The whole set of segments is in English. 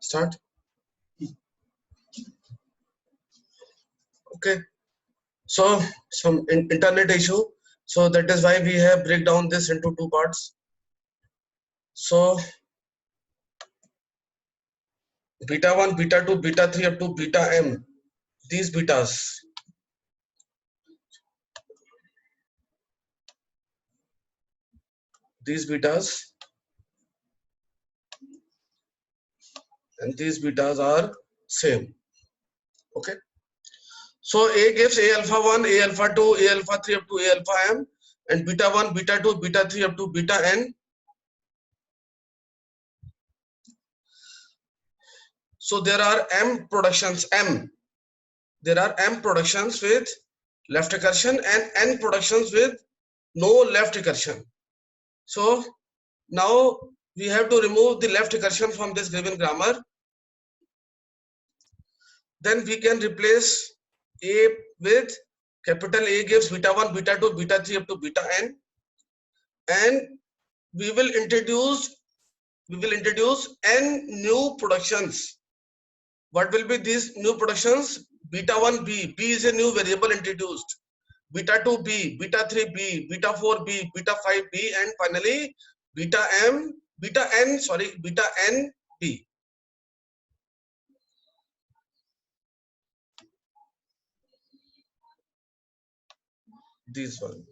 Start. Okay. So some internet issue. So that is why we have break down this into two parts. So beta 1, beta 2, beta 3 up to beta m. These betas. These betas and these betas are same. Okay. So A gives A alpha 1, A alpha 2, A alpha 3 up to A alpha m, and beta 1, beta 2, beta 3 up to beta n. So there are m productions m. There are m productions with left recursion and n productions with no left recursion. So now we have to remove the left recursion from this given grammar. Then we can replace A with capital A gives beta 1, beta 2, beta 3 up to beta n, and we will introduce n new productions. What will be these new productions? Beta 1 b, b is a new variable introduced, beta 2 b, beta 3 b, beta 4 b, beta 5 b, and finally beta n b. This one.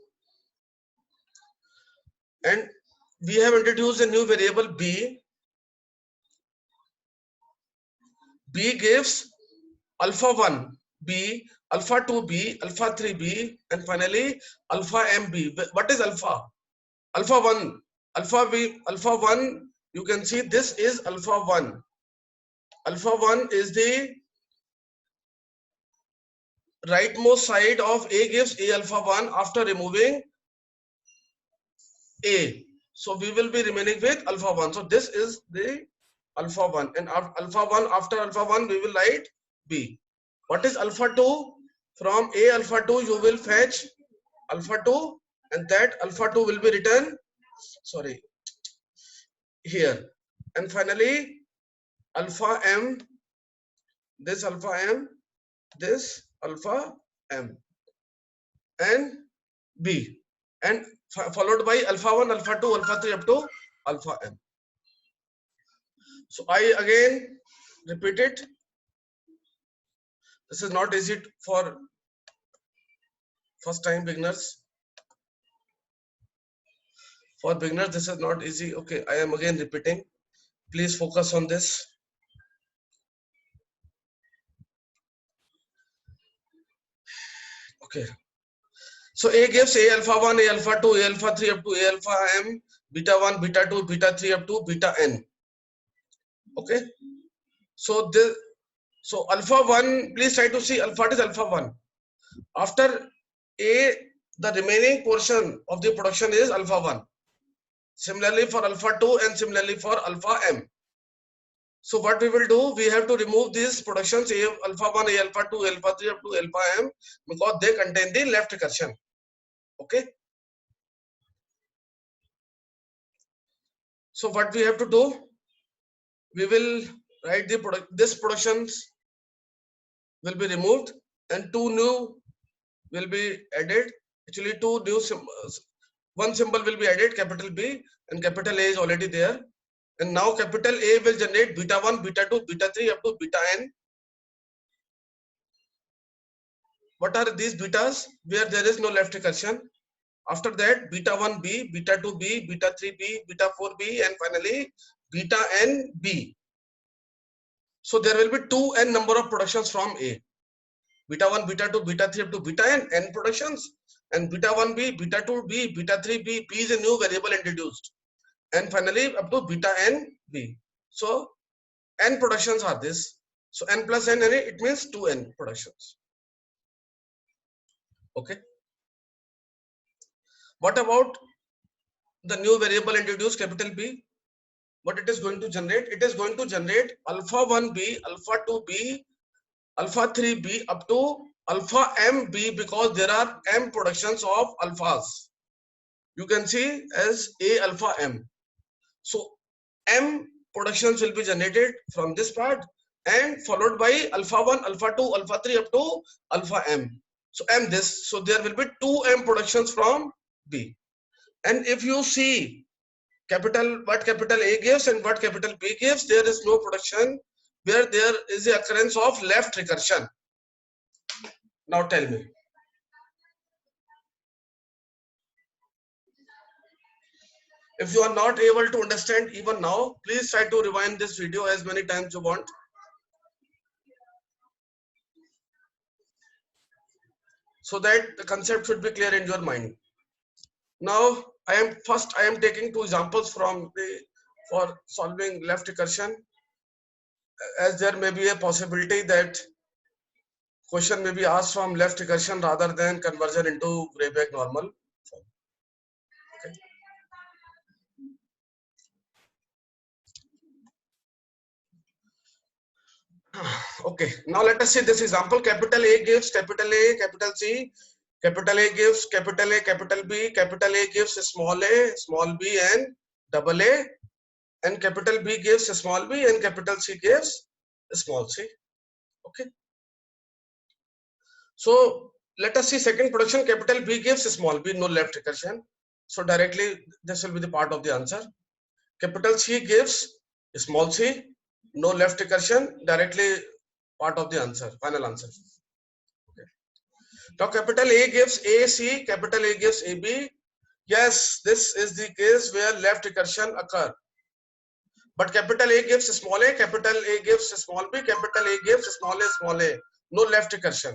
And we have introduced a new variable b. B gives alpha 1 b, alpha 2 b, alpha 3 b, and finally alpha m b. What is alpha? Alpha 1, alpha b, alpha 1, you can see this is alpha 1. Alpha 1 is the rightmost side of A gives A alpha 1 after removing A. So we will be remaining with alpha 1. So this is the alpha 1, and alpha 1, after alpha 1 we will write B. What is alpha 2? From A alpha 2 you will fetch alpha 2, and that alpha 2 will be written here. And finally alpha m, this alpha m, this alpha m, and B, and followed by alpha 1, alpha 2, alpha 3 up to alpha m. So I again repeat it. This is not easy for first time beginners. For beginners this is not easy. Okay, I am again repeating. Please focus on this. Okay. So A gives A alpha 1, A alpha 2, A alpha 3 up to A alpha m, beta 1, beta 2, beta 3 up to beta n. Okay. So this, so alpha 1, please try to see what is alpha 1. After A, the remaining portion of the production is alpha 1. Similarly for alpha 2 and similarly for alpha m. So what we will do, we have to remove these productions A alpha 1, A alpha 2, alpha 3 up to alpha m, because they contain the left recursion. Okay. So what we have to do, we will write the this productions will be removed and two new will be added. Actually two new symbols, one symbol will be added, capital B, and capital A is already there. And now capital A will generate beta 1, beta 2, beta 3 up to beta n. What are these betas? Where there is no left recursion. After that beta 1b, beta 2b, beta 3b, beta 4b, and finally beta n b. So there will be 2n number of productions from A. Beta 1, beta 2, beta 3 up to beta n productions, and beta 1b, beta 2b, beta 3b, b is a new variable introduced, and finally up to beta n b. So n productions are this. So n plus n, it means 2n productions. Okay. What about the new variable introduced, capital B? What it is going to generate? It is going to generate alpha 1b, alpha 2b, alpha 3b up to alpha mb, because there are m productions of alphas. You can see as A alpha m. So m productions will be generated from this part and followed by alpha 1, alpha 2, alpha 3 up to alpha m. So m this. So there will be 2m productions from B. And if you see what capital A gives and what capital B gives, there is no production where there is the occurrence of left recursion. Now tell me. If you are not able to understand even now, please try to rewind this video as many times you want. So that the concept should be clear in your mind. Now I am taking two examples for solving left recursion, as there may be a possibility that question may be asked from left recursion rather than conversion into Grayback normal form. Okay. Okay, now let us see this example. Capital A gives capital A, capital C, capital A gives capital A, capital B, capital A gives small a, small b and double A, and capital B gives small b and capital C gives small c. Okay. So let us see second production. Capital B gives small b, no left recursion. So directly this will be the part of the answer. Capital C gives small c, no left recursion, directly part of the answer, final answer. Okay. Now capital A gives AC, capital A gives AB. Yes, this is the case where left recursion occur. But capital A gives small a, capital A gives small b, capital A gives small a, no left recursion.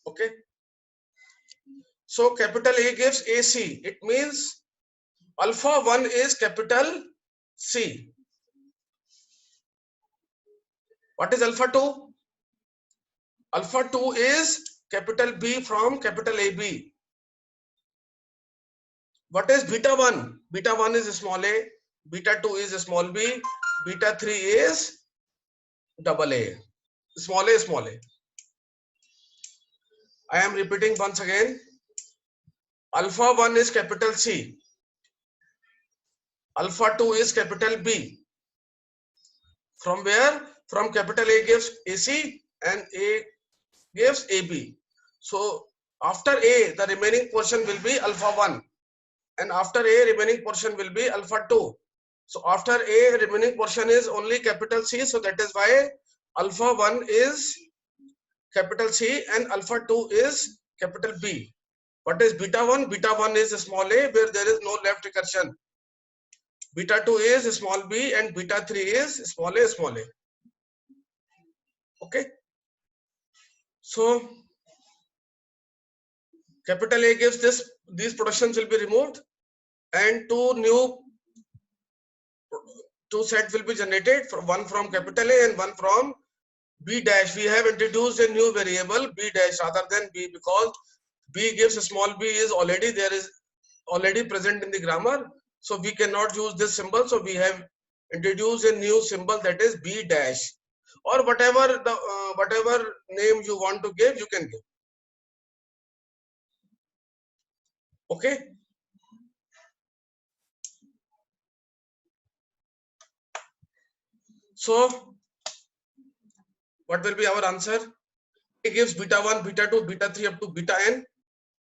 Okay. So capital A gives AC. It means alpha 1 is capital C. What is alpha 2? Alpha 2 is capital B from capital AB. What is beta 1? Beta 1 is small a, beta 2 is small b, beta 3 is double a. Small a, small a. I am repeating once again. Alpha 1 is capital C. Alpha 2 is capital B. From where? From capital A gives AC and A gives AB. So after A, the remaining portion will be alpha 1. And after A, remaining portion will be alpha 2. So after A, remaining portion is only capital C. So that is why alpha 1 is capital C and alpha 2 is capital B. What is beta 1? Beta 1 is small a, where there is no left recursion. Beta 2 is small b and beta 3 is small a, small a. Okay. So capital A gives this, these productions will be removed and two sets will be generated, from one from capital A and one from B dash. We have introduced a new variable B dash rather than B, because B gives small b is already there, is already present in the grammar. So we cannot use this symbol. So we have introduced a new symbol, that is B dash, or whatever name you want to give, you can give. Okay. So what will be our answer? A gives beta 1, beta 2, beta 3 up to beta n.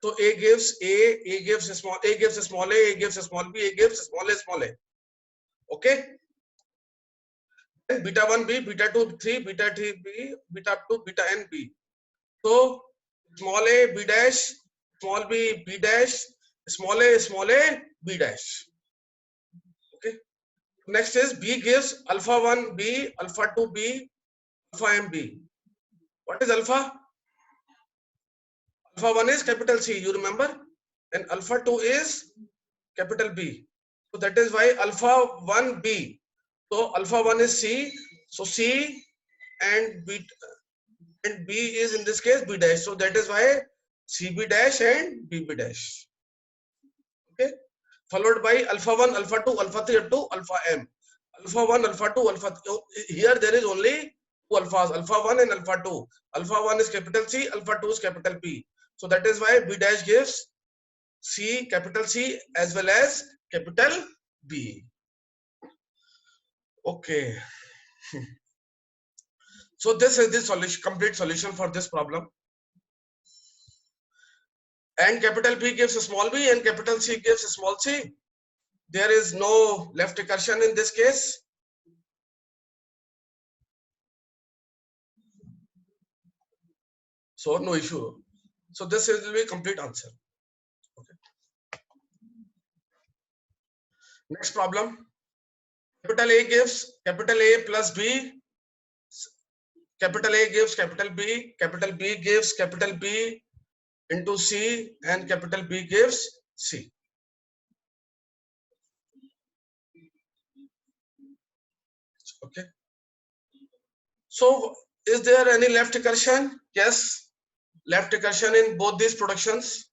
So A gives A gives small a, gives small a gives small b, A gives small a. Okay. And beta 1 b, beta 2 3, beta 3 b, beta up to beta n b. So small a b dash, small b b dash, small a b dash. Okay. Next is B gives alpha 1 b, alpha 2 b, alpha m b. What is alpha? Alpha 1 is capital C, you remember, and alpha 2 is capital B. So that is why alpha 1 B. So alpha 1 is C. So C and B is in this case B dash. So that is why CB dash and BB dash. Okay. Followed by alpha 1, alpha 2, alpha 3 up to alpha m. Alpha 1, alpha 2, alpha 3. Here there is only two alphas, alpha 1 and alpha 2. Alpha 1 is capital C, alpha 2 is capital B. So that is why B dash gives C, capital C as well as capital B. Okay. So this is the solution, complete solution for this problem. And capital B gives a small b and capital C gives a small c. There is no left recursion in this case. So no issue. So this will be complete answer. Okay. Next problem. Capital A gives capital A plus B. Capital A gives capital B. Capital B gives capital B into C, and capital B gives C. Okay. So is there any left recursion? Yes. Left recursion in both these productions.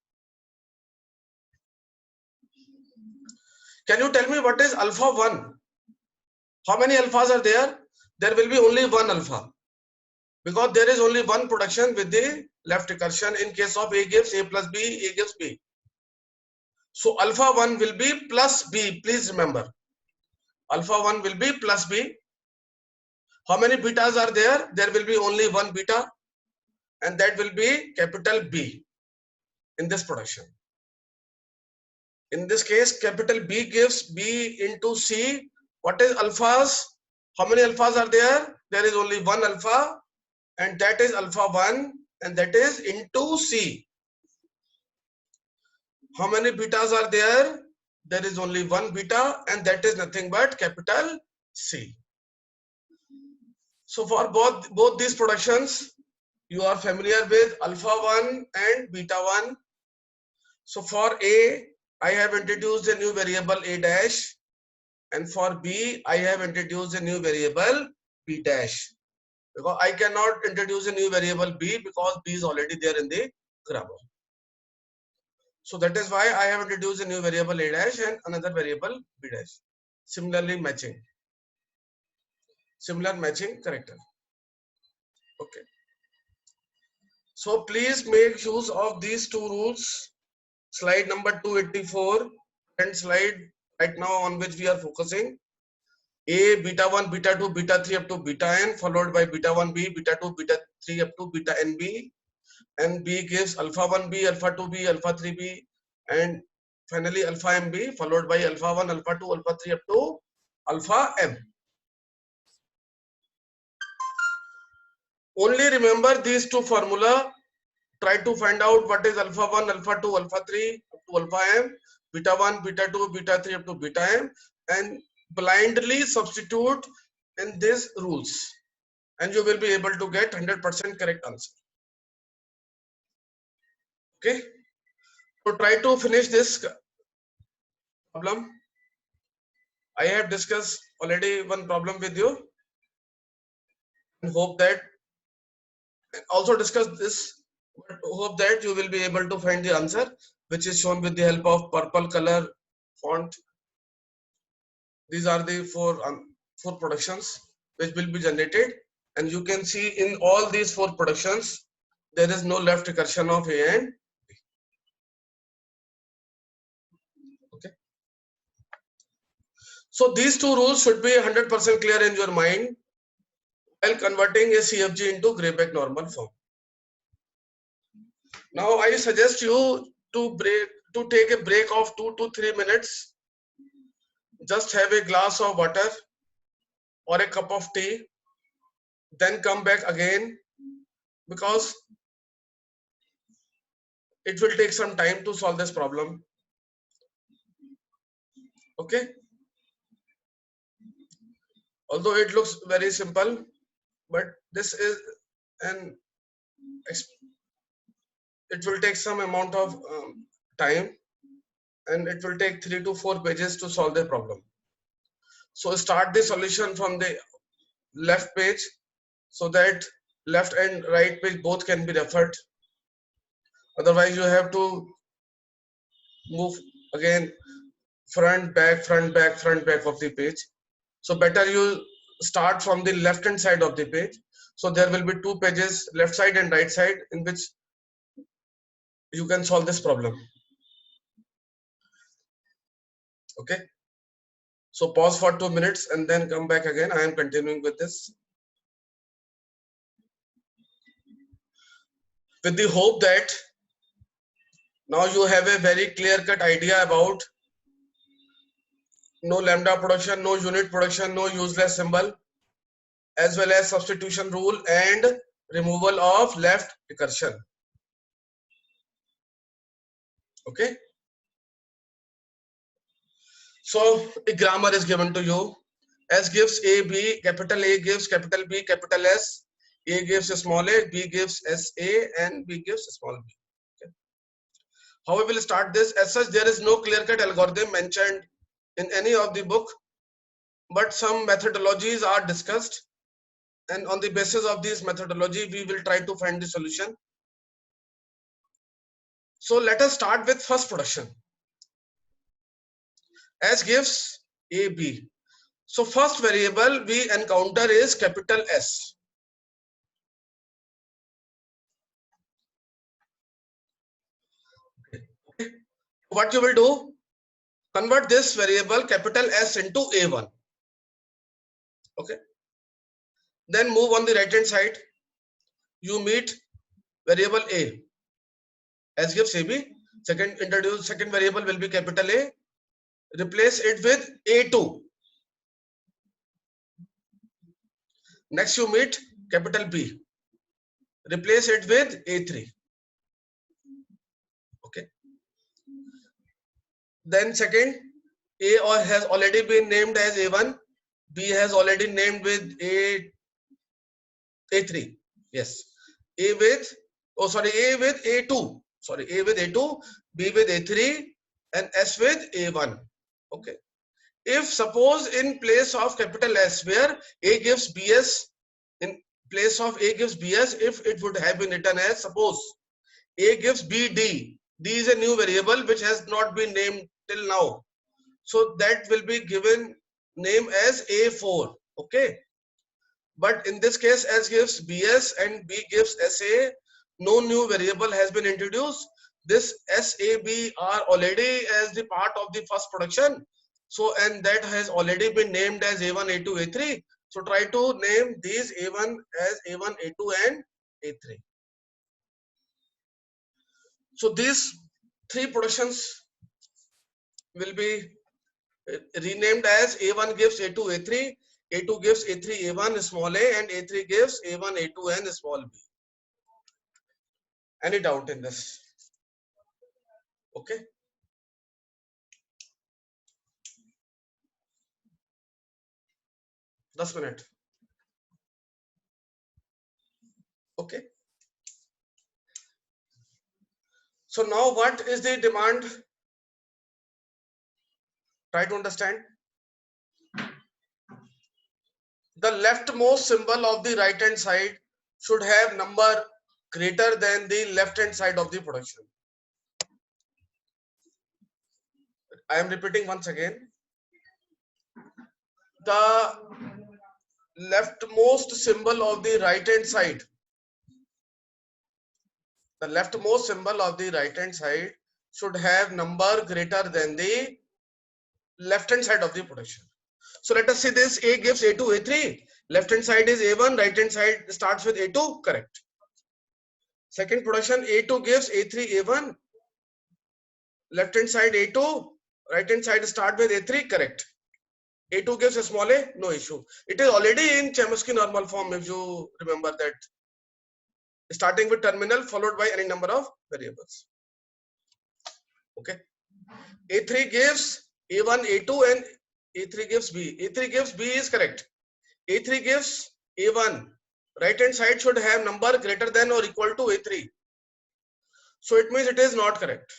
Can you tell me what is alpha 1? How many alphas are there? There will be only one alpha, because there is only one production with the left recursion. In case of A gives A plus B, A gives B. So alpha 1 will be plus B. Please remember, alpha 1 will be plus B. How many betas are there? There will be only one beta, and that will be capital B in this production. In this case, capital B gives B into C. What is alphas? How many alphas are there? There is only one alpha, and that is alpha 1, and that is into C. How many betas are there? There is only one beta, and that is nothing but capital C. So for both these productions, you are familiar with alpha 1 and beta 1. So for A, I have introduced a new variable A dash, and for B, I have introduced a new variable B dash. Because I cannot introduce a new variable B because B is already there in the grammar. So that is why I have introduced a new variable A dash and another variable B dash. Similarly matching. Similar matching character. Okay. So please make use of these two rules. Slide number 284 and slide right now on which we are focusing. A, beta 1, beta 2, beta 3 up to beta n, followed by beta 1b, beta 2, beta 3 up to beta nb. And B gives alpha 1b, alpha 2b, alpha 3b, and finally alpha mb, followed by alpha 1, alpha 2, alpha 3 up to alpha m. Only remember these two formula. Try to find out what is alpha 1, alpha 2, alpha 3 up to alpha m, beta 1, beta 2, beta 3 up to beta m, and blindly substitute in these rules, and you will be able to get 100% correct answer. Okay, so try to finish this problem. I have discussed already one problem with you, and hope that also discuss this, but hope that you will be able to find the answer, which is shown with the help of purple color font. These are the four productions which will be generated, and you can see in all these four productions there is no left recursion of A and B. Okay. So these two rules should be 100% clear in your mind while converting a CFG into Grayback normal form. Now I suggest you to take a break of 2 to 3 minutes. Just have a glass of water or a cup of tea, then come back again, because it will take some time to solve this problem. Okay. Although it looks very simple, but this is an it will take some amount of time, and it will take 3 to 4 pages to solve the problem. So start the solution from the left page, so that left and right page both can be referred. Otherwise you have to move again front back front back front back of the page. So better you start from the left hand side of the page. So there will be 2 pages, left side and right side, in which you can solve this problem. Okay. So pause for 2 minutes and then come back again. I am continuing with this. With the hope that now you have a very clear-cut idea about no lambda production, no unit production, no useless symbol, as well as substitution rule and removal of left recursion. Okay. So a grammar is given to you. S gives A, B, capital A gives capital B, capital S. A gives a small a, B gives S A, and B gives a small b. Okay. How we will start this? As such, there is no clear-cut algorithm mentioned in any of the book, but some methodologies are discussed, and on the basis of this methodology, we will try to find the solution. So let us start with first production. S gives A, B. So first variable we encounter is capital S. What you will do? Convert this variable capital S into A1. Okay. Then move on the right hand side. You meet variable A. S gives AB. Second variable will be capital A. Replace it with A2. Next you meet capital B. Replace it with A3. Okay. Then second, A has already been named as A1. B has already named with A3. Yes. A with A2. Sorry, A with A2, B with A3, and S with A1. Okay. If suppose in place of capital S, where A gives BS, in place of A gives BS, if it would have been written as, suppose A gives BD. D is a new variable which has not been named till now. So that will be given name as A4. Okay. But in this case, S gives BS and B gives SA, no new variable has been introduced. This SAB are already as the part of the first production. So, and that has already been named as A1, A2, A3. So try to name these A1 as A1, A2 and A3. So these three productions will be renamed as A1 gives A2, A3, A2 gives A3, A1 small a, and A3 gives A1, A2 and small b. Any doubt in this? Okay. 10 minutes. Okay. So now what is the demand? Try to understand. The leftmost symbol of the right hand side should have number greater than the left hand side of the production. I am repeating once again. The leftmost symbol of the right hand side. The leftmost symbol of the right hand side should have number greater than the left hand side of the production. So let us say this A gives A2, A3. Left hand side is A1, right hand side starts with A2, correct. Second production A2 gives A3, A1. Left hand side A2, right hand side start with A3, correct. A2 gives a small a, no issue. It is already in Chomsky normal form if you remember that. Starting with terminal followed by any number of variables. Okay. A3 gives A1, A2 and A3 gives B. A3 gives B is correct. A3 gives A1. Right hand side should have number greater than or equal to A3. So it means it is not correct.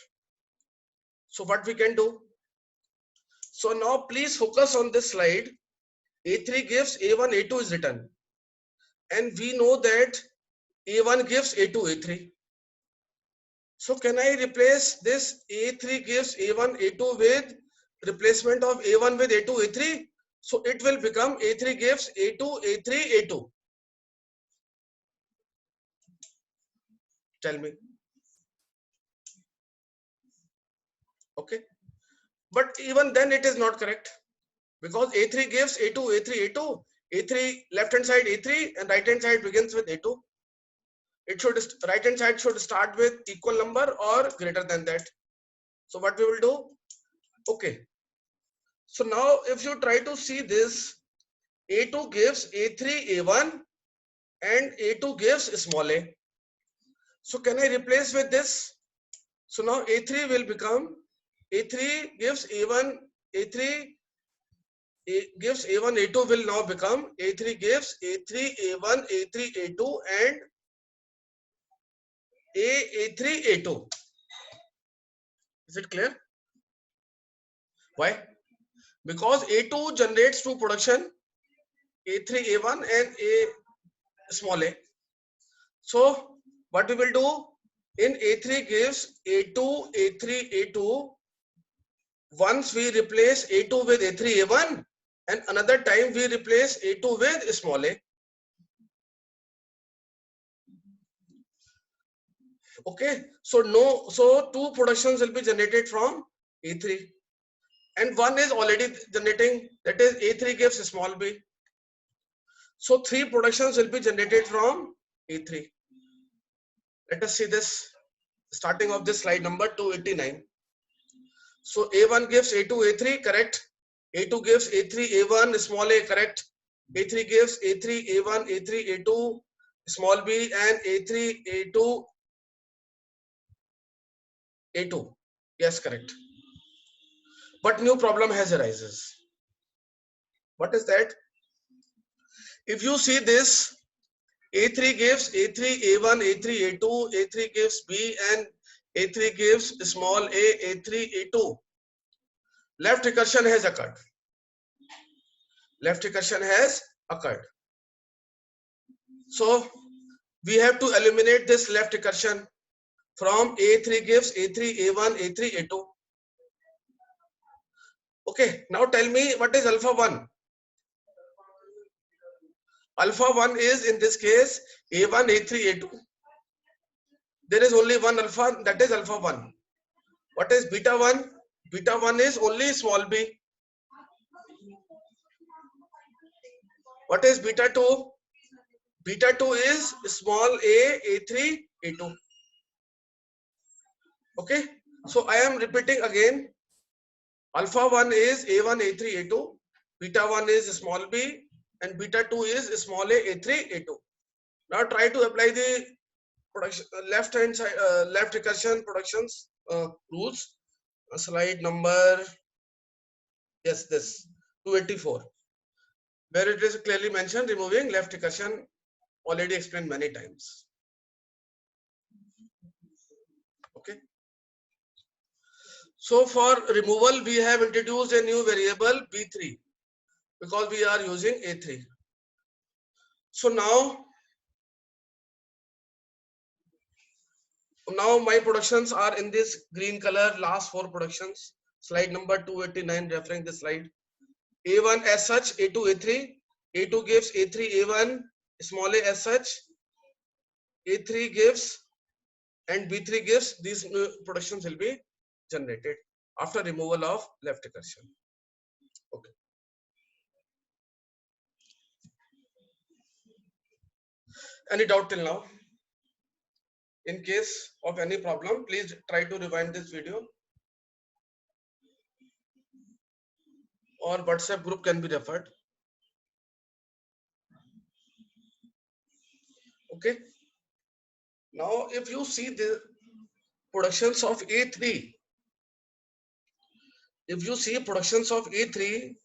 So what we can do? So now please focus on this slide. A3 gives A1, A2 is written. And we know that A1 gives A2, A3. So can I replace this A3 gives A1, A2 with replacement of A1 with A2, A3? So it will become A3 gives A2, A3, A2. Tell me. Okay. But even then it is not correct, because A3 gives A2, A3, A2, A3 left hand side A3 and right hand side begins with A2. It should, right hand side should start with equal number or greater than that. So what we will do? Okay. So now if you try to see this, A2 gives A3, A1 and A2 gives small a. So can I replace with this? So now A3 will become, A3 gives A1, A3 gives A1, A2 will now become A3 gives A3, A1, A3, A2 and A3, A2. Is it clear? Why? Because A2 generates two production, A3, A1 and A small a. So what we will do, in A3 gives A2, A3, A2. Once we replace A2 with A3, A1 and another time we replace A2 with small a. Okay, so two productions will be generated from A3 and one is already generating, that is A3 gives small b. So three productions will be generated from A3. Let us see this, starting of this slide number 289. So A1 gives A2, A3, correct. A2 gives A3, A1, small a, correct. A3 gives A3, A1, A3, A2, small b and A3, A2, A2. Yes, correct. But new problem has arises. What is that? If you see this, A3 gives A3, A1, A3, A2, A3 gives B and A3 gives small a, A3, A2. Left recursion has occurred. Left recursion has occurred. So we have to eliminate this left recursion from A3 gives A3, A1, A3, A2. Okay, now tell me what is alpha 1? Alpha 1 is in this case A1, A3, A2. There is only one alpha, that is alpha 1. What is beta 1? Beta 1 is only small b. What is beta 2? Beta 2 is small a, A3, A2. Okay, so I am repeating again. Alpha 1 is A1, A3, A2. Beta 1 is small b and beta 2 is small a, A3, A2. Now try to apply the production left hand side, left recursion productions rules. Slide number, yes, this 284, where it is clearly mentioned removing left recursion, already explained many times. Okay. So for removal, we have introduced a new variable B3 because we are using A3. So now my productions are in this green color, last four productions. Slide number 289, referring this slide. A1 as such, A2, A3. A2 gives A3, A1, small a as such. A3 gives and B3 gives. These new productions will be generated after removal of left recursion. Okay. Any doubt till now? In case of any problem, please try to rewind this video, or WhatsApp group can be referred. Okay. Now, if you see the productions of A3, if you see productions of A3,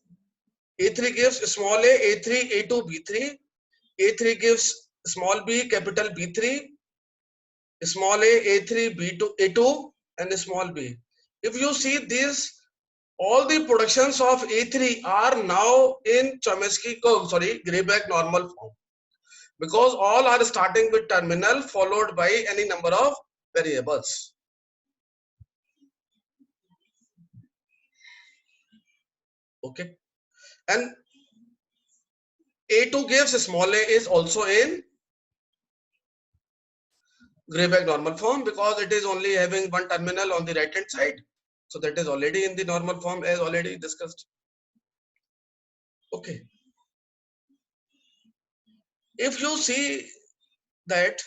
A3 gives small a, A3, A2, B3. A3 gives small b, capital B3, small a, A3, B2, A2, and small b. If you see these, all the productions of A3 are now in Grayback normal form, because all are starting with terminal followed by any number of variables. Okay, and A2 gives small a is also in Grayback normal form because it is only having one terminal on the right hand side. So that is already in the normal form as already discussed. Okay. If you see that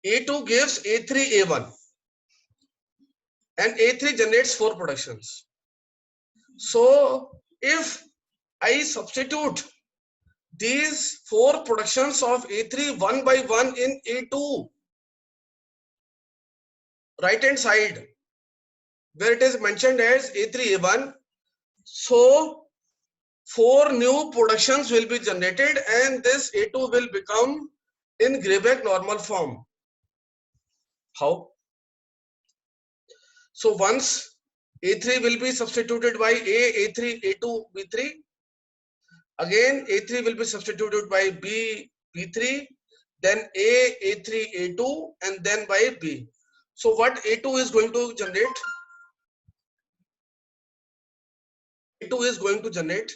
A2 gives A3 A1 and A3 generates 4 productions. So if I substitute these 4 productions of A3 one by one in A2 right hand side where it is mentioned as A3 A1, so 4 new productions will be generated and this A2 will become in Greibach normal form. How? So once A3 will be substituted by A3, A2, B3. Again, A3 will be substituted by B, B3, then A3, A2, and then by B. So what A2 is going to generate? A2 is going to generate,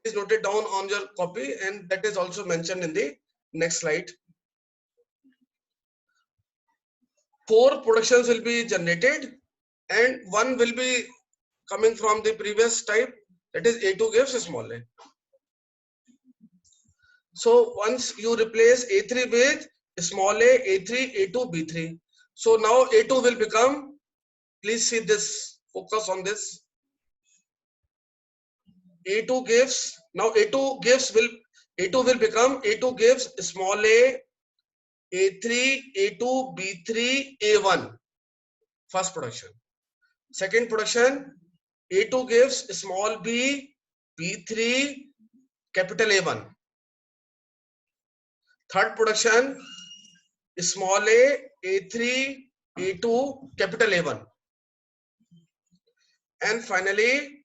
is noted down on your copy, and that is also mentioned in the next slide. 4 productions will be generated and one will be coming from the previous type, that is A2 gives small a. So once you replace A3 with small a, A3, A2, B3. So now A2 will become, please see this, focus on this. A2 gives, now A2 gives A2 will become, A2 gives small a, A3, A2, B3, A1, first production. Second production, A2 gives small b, B3, capital A1. Third production, small a, A3, A2, capital A1. And finally,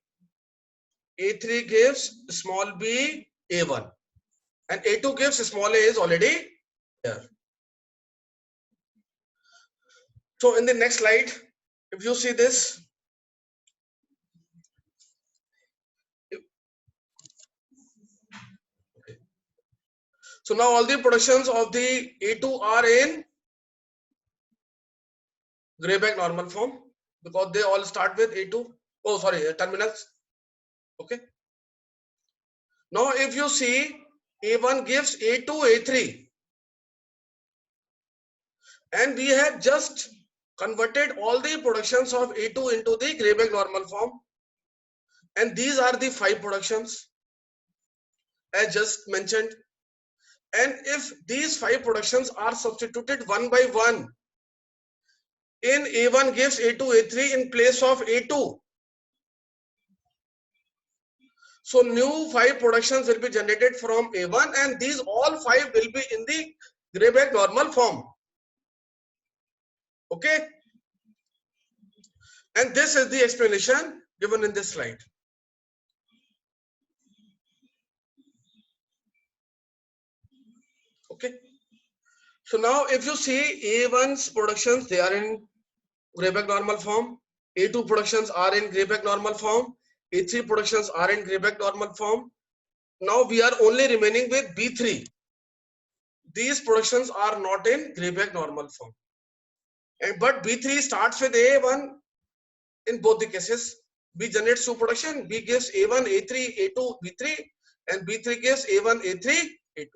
A3 gives small b, A1. And A2 gives small a is already there. So in the next slide, if you see this, so now all the productions of the A2 are in Greibach normal form because they all start with A2. Oh, sorry, terminals. Okay. Now, if you see A1 gives A2, A3, and we have just converted all the productions of A2 into the Greibach normal form, and these are the 5 productions as just mentioned. And if these 5 productions are substituted one by one in A1 gives A2, A3 in place of A2, so new 5 productions will be generated from A1 and these all 5 will be in the Greibach normal form. Okay. And this is the explanation given in this slide. Okay. So now if you see A1's productions, they are in Greibach normal form. A2 productions are in Greibach normal form. A3 productions are in Greibach normal form. Now we are only remaining with B3. These productions are not in Greibach normal form. But B3 starts with A1 in both the cases. B generates 2 production. B gives A1, A3, A2, B3, and B3 gives A1, A3, A2.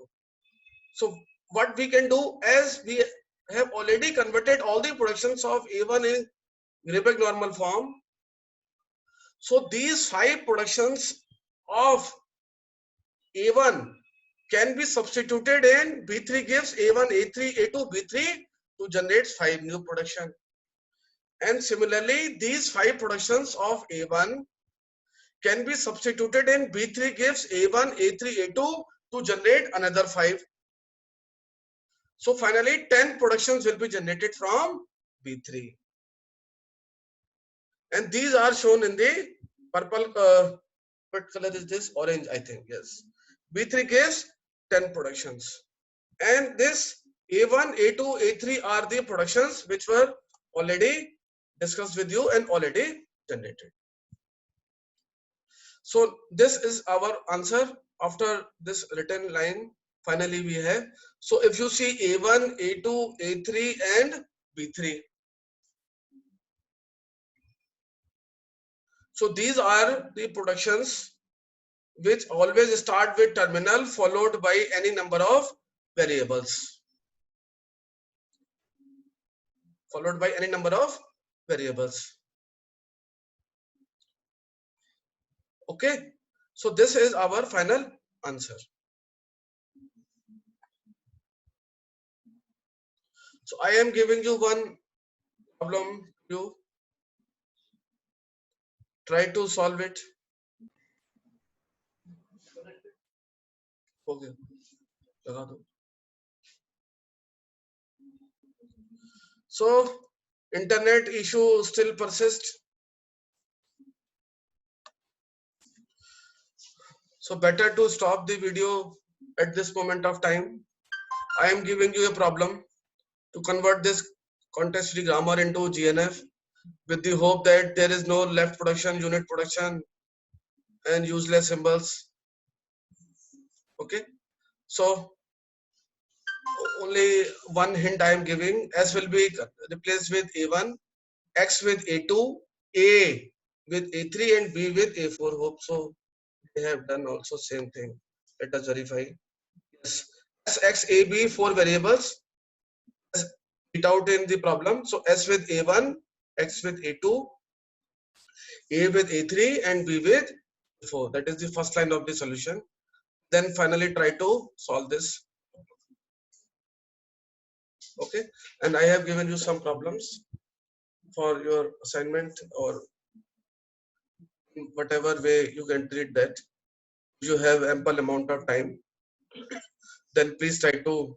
So what we can do, as we have already converted all the productions of A1 in Greibach normal form, so these 5 productions of A1 can be substituted in B3 gives A1, A3, A2, B3 to generate 5 new production. And similarly, these 5 productions of A1 can be substituted in B3 gives A1, A3, A2 to generate another 5. So finally 10 productions will be generated from B3. And these are shown in the purple, what color is this? Orange, I think, yes. B3 gives 10 productions. And this A1, A2, A3 are the productions which were already discussed with you and already generated. So this is our answer after this written line. Finally we have. So if you see A1, A2, A3 and B3. So these are the productions which always start with terminal followed by any number of variables. Followed by any number of variables. Okay. So this is our final answer. So I am giving you one problem. You try to solve it. Okay. So internet issue still persists. So better to stop the video at this moment of time. I am giving you a problem to convert this context free grammar into GNF with the hope that there is no left production, unit production and useless symbols. Okay. So only one hint I am giving. S will be replaced with A1, X with A2, A with A3 and B with A4. Hope so. They have done also same thing. Let us verify. Yes. S, X, A, B, 4 variables. It out in the problem. So S with A1, X with A2, A with A3 and B with A4. That is the first line of the solution. Then finally try to solve this. Okay. And I have given you some problems for your assignment or whatever way you can treat that. If you have ample amount of time, then please try to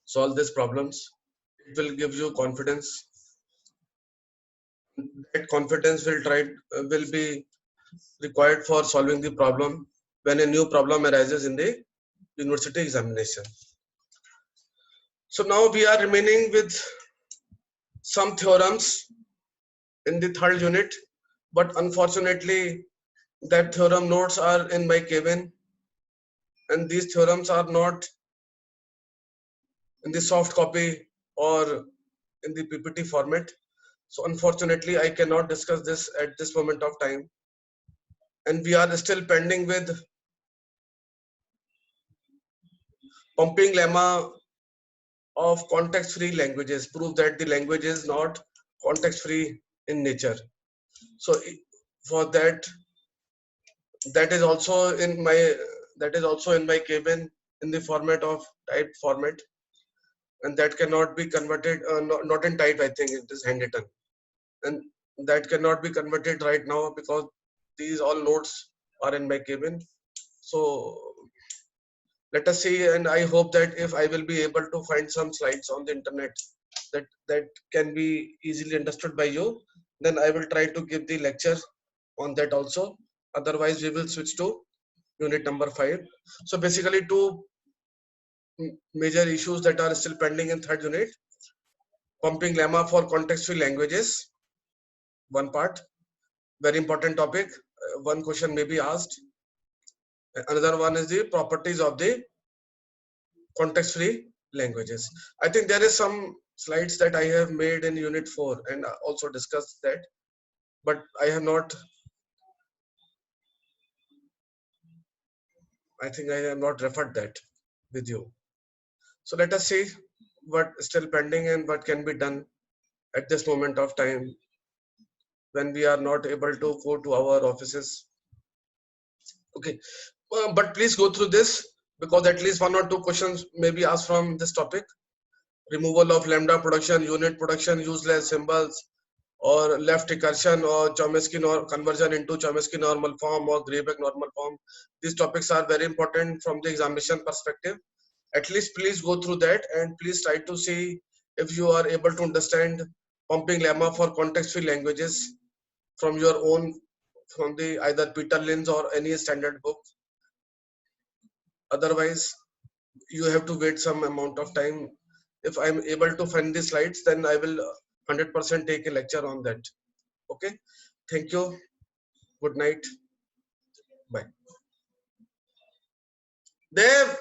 solve these problems. It will give you confidence. That confidence will be required for solving the problem when a new problem arises in the university examination. So now we are remaining with some theorems in the third unit, but unfortunately that theorem notes are in my cabin and these theorems are not in the soft copy or in the PPT format. So unfortunately I cannot discuss this at this moment of time, and we are still pending with pumping lemma of context free languages. Prove that the language is not context free in nature. So for that, that is also in my cabin in the format of typed format, and that cannot be converted, not in type, I think it is handwritten, and that cannot be converted right now because these all notes are in my cabin. So let us see, and I hope that if I will be able to find some slides on the internet that can be easily understood by you, then I will try to give the lecture on that also. Otherwise we will switch to unit number 5. So basically two major issues that are still pending in third unit: pumping lemma for context free languages, one part, very important topic. One question may be asked. Another one is the properties of the context free languages. I think there is some slides that I have made in unit 4 and also discussed that, but I have not, I think I have not referred that with you. So let us see what is still pending and what can be done at this moment of time when we are not able to go to our offices. Okay, but please go through this because at least 1 or 2 questions may be asked from this topic. Removal of lambda production, unit production, useless symbols, or left recursion, or Chomsky conversion into Chomsky normal form or Greybach normal form. These topics are very important from the examination perspective. At least please go through that and please try to see if you are able to understand pumping lemma for context free languages from your own, from the either Peter Linz or any standard book. Otherwise you have to wait some amount of time. If I'm able to find the slides, then I will 100% take a lecture on that. Okay, thank you, good night, bye. Dev.